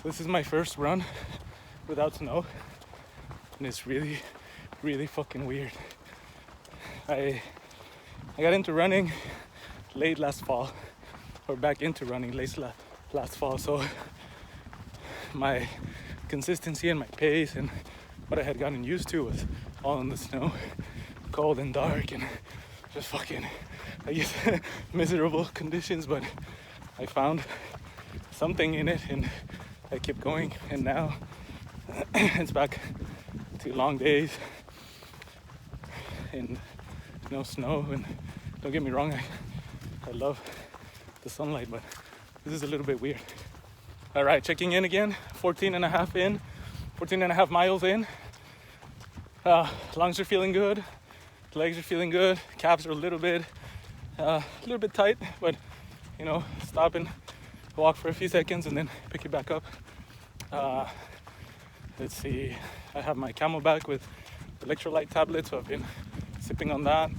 This is my first run without snow, and it's really, really fucking weird. I got into running late last fall, or back into running last fall, so my consistency and my pace and what I had gotten used to was all in the snow, cold and dark, and just fucking, I guess, miserable conditions. But I found something in it, and I kept going, and now it's back to long days and no snow. And don't get me wrong, I love the sunlight, but this is a little bit weird. All right, checking in again, 14 and a half miles in. Lungs are feeling good, legs are feeling good, calves are a little bit tight, but you know, stop and walk for a few seconds and then pick it back up. Let's see, I have my Camelback with electrolyte tablets, so I've been sipping on that.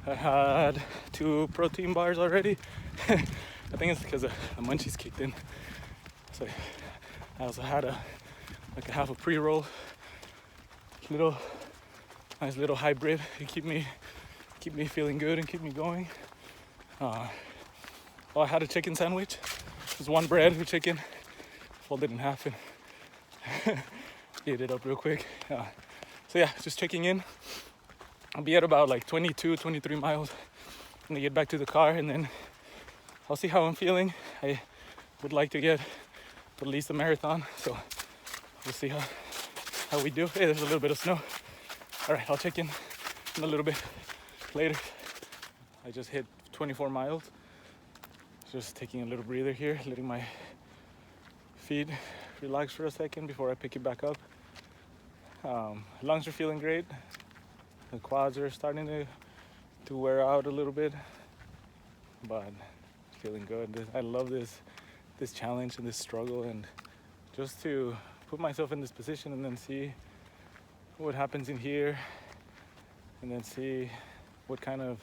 I had 2 protein bars already. I think it's because the munchies kicked in. So I also had a half a pre-roll, nice little hybrid to keep me feeling good and keep me going. I had a chicken sandwich. Just one bread with chicken, folded in half and ate it up real quick. So yeah, just checking in. I'll be at about like 22, 23 miles when I get back to the car, and then I'll see how I'm feeling. I would like to get at least a marathon, so we'll see how we do. Hey, there's a little bit of snow. All right, I'll check in a little bit later. I just hit 24 miles. Just taking a little breather here, letting my feet relax for a second before I pick it back up. Lungs are feeling great. The quads are starting to wear out a little bit, but feeling good. I love this challenge and this struggle, and just to put myself in this position and then see what happens in here, and then see what kind of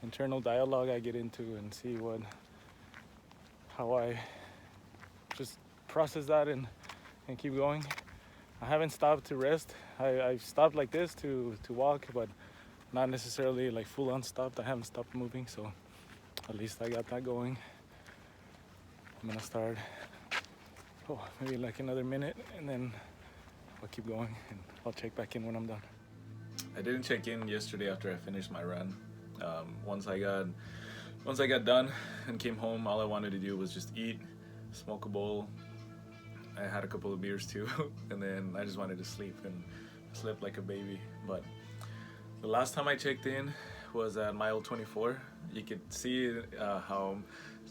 internal dialogue I get into, and see how I just process that and keep going. I haven't stopped to rest. I've stopped like this to walk, but not necessarily like full on stopped. I haven't stopped moving, so at least I got that going. I'm gonna start, maybe like another minute, and then I'll keep going, and I'll check back in when I'm done. I didn't check in yesterday after I finished my run. Once I got done and came home, all I wanted to do was just eat, smoke a bowl. I had a couple of beers too, and then I just wanted to sleep, and I slept like a baby. But the last time I checked in was at mile 24. You could see how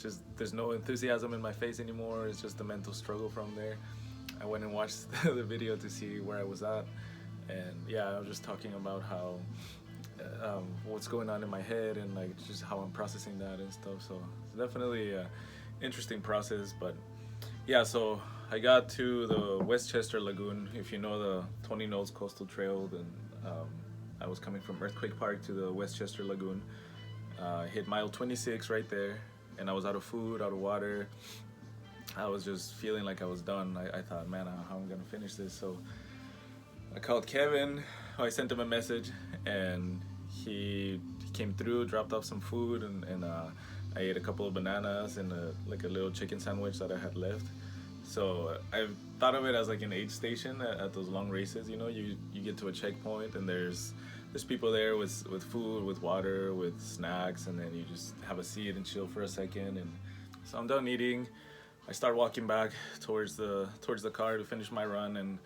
just there's no enthusiasm in my face anymore. It's just a mental struggle from there. I went and watched the video to see where I was at, and yeah, I was just talking about how what's going on in my head, and like just how I'm processing that and stuff. So it's definitely an interesting process. But yeah, so I got to the Westchester Lagoon. If you know the Tony Knowles Coastal Trail, then I was coming from Earthquake Park to the Westchester Lagoon. Hit mile 26 right there, and I was out of food, out of water. I was just feeling like I was done. I thought, man, how am I gonna finish this? So I called Kevin. I sent him a message, and he came through, dropped off some food, and I ate a couple of bananas and a little chicken sandwich that I had left. So I thought of it as like an aid station at those long races. You know, you get to a checkpoint, and there's people there with food, with water, with snacks, and then you just have a seat and chill for a second. And so I'm done eating. I start walking back towards the car to finish my run, and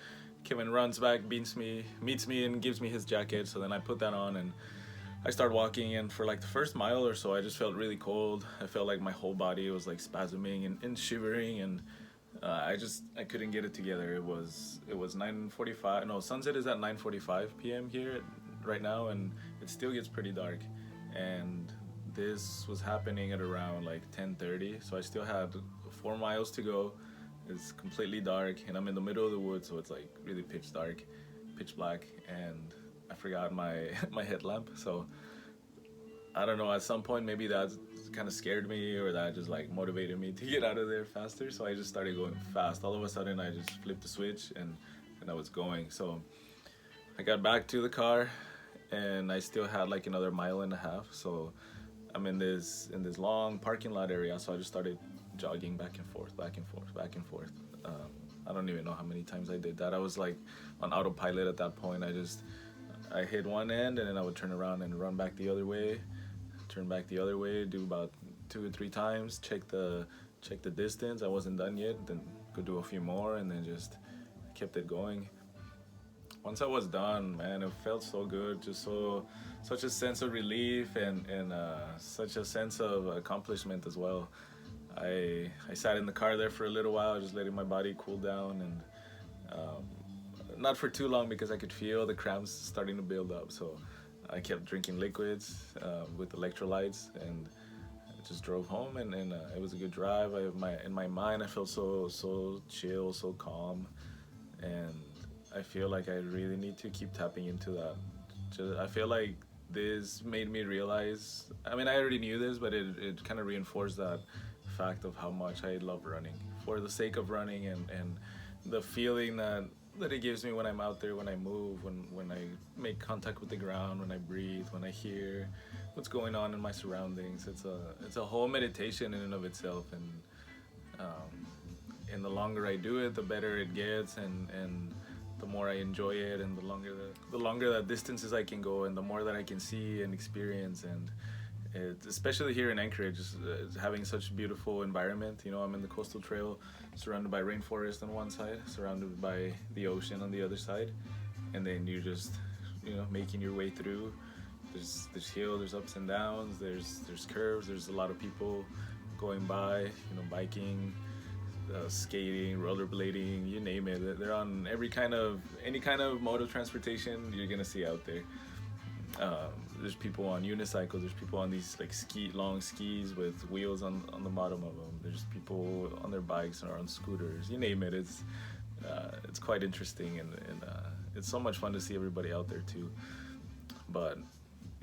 Kevin runs back, meets me, and gives me his jacket. So then I put that on, and I start walking, and for like the first mile or so, I just felt really cold. I felt like my whole body was like spasming and shivering, and I couldn't get it together. It was 9:45. No, sunset is at 9:45 p.m. here right now, and it still gets pretty dark. And this was happening at around like 10:30, so I still had 4 miles to go. It's completely dark, and I'm in the middle of the woods, so it's like really pitch dark, pitch black, and I forgot my headlamp. So I don't know, at some point maybe that's kind of scared me, or that just like motivated me to get out of there faster. So I just started going fast. All of a sudden, I just flipped the switch and I was going. So I got back to the car, and I still had like another mile and a half. So I'm in this long parking lot area. So I just started jogging back and forth, back and forth, back and forth. I don't even know how many times I did that. I was like on autopilot at that point. I hit one end, and then I would turn around and run back the other way, turn back the other way, do about 2 or 3 times, check the distance. I wasn't done yet, then go do a few more, and then just kept it going. Once I was done, man, it felt so good. Just such a sense of relief, and such a sense of accomplishment as well. I sat in the car there for a little while, just letting my body cool down, and not for too long, because I could feel the cramps starting to build up. So I kept drinking liquids with electrolytes, and I just drove home, and it was a good drive. In my mind, I felt so chill, so calm, and I feel like I really need to keep tapping into that. I feel like this made me realize, I mean, I already knew this, but it kind of reinforced that fact of how much I love running for the sake of running, and the feeling that it gives me when I'm out there, when I move, when I make contact with the ground, when I breathe, when I hear what's going on in my surroundings. It's a whole meditation in and of itself, and the longer I do it, the better it gets, and the more I enjoy it, and the longer that distances I can go, and the more that I can see and experience. And especially here in Anchorage, having such a beautiful environment. You know, I'm in the coastal trail, surrounded by rainforest on one side, surrounded by the ocean on the other side, and then you're just, you know, making your way through. There's hill, there's ups and downs, there's curves, there's a lot of people going by, you know, biking, skating, rollerblading, you name it. They're on any kind of mode of transportation you're gonna see out there. There's people on unicycles, there's people on these like long skis with wheels on the bottom of them. There's people on their bikes or on scooters, you name it. It's quite interesting, and it's so much fun to see everybody out there too. But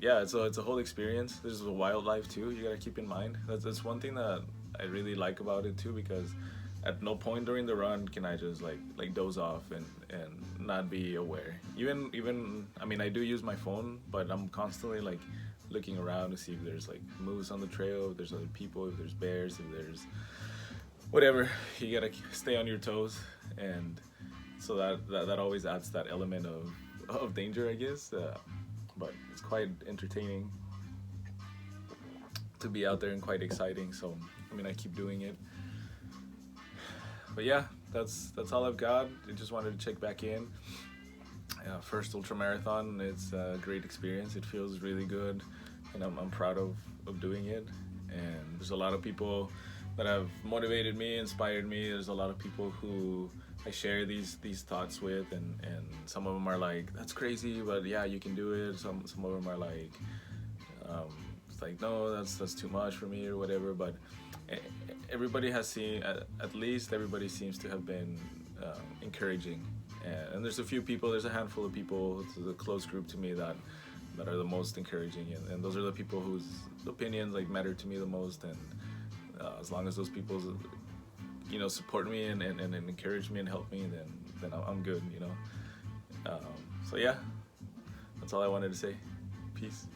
yeah, it's a whole experience. There's a wildlife too, you gotta keep in mind. That's one thing that I really like about it too, because at no point during the run can I just like doze off and not be aware. Even I mean, I do use my phone, but I'm constantly like looking around to see if there's like moose on the trail, if there's other people, if there's bears, if there's whatever. You gotta stay on your toes, and so that always adds that element of danger, I guess. But it's quite entertaining to be out there, and quite exciting. So I mean, I keep doing it. But yeah, that's all I've got. I just wanted to check back in. First ultra marathon. It's a great experience. It feels really good, and I'm proud of doing it. And there's a lot of people that have motivated me, inspired me. There's a lot of people who I share these thoughts with, and some of them are like, that's crazy, but yeah, you can do it. Some of them are like, it's like, no, that's too much for me, or whatever. But everybody has seen, at least everybody seems to have been encouraging. And there's a handful of people, it's a close group to me that are the most encouraging, and those are the people whose opinions like matter to me the most. And as long as those people, you know, support me and encourage me and help me, then I'm good, you know. So yeah, that's all I wanted to say. Peace.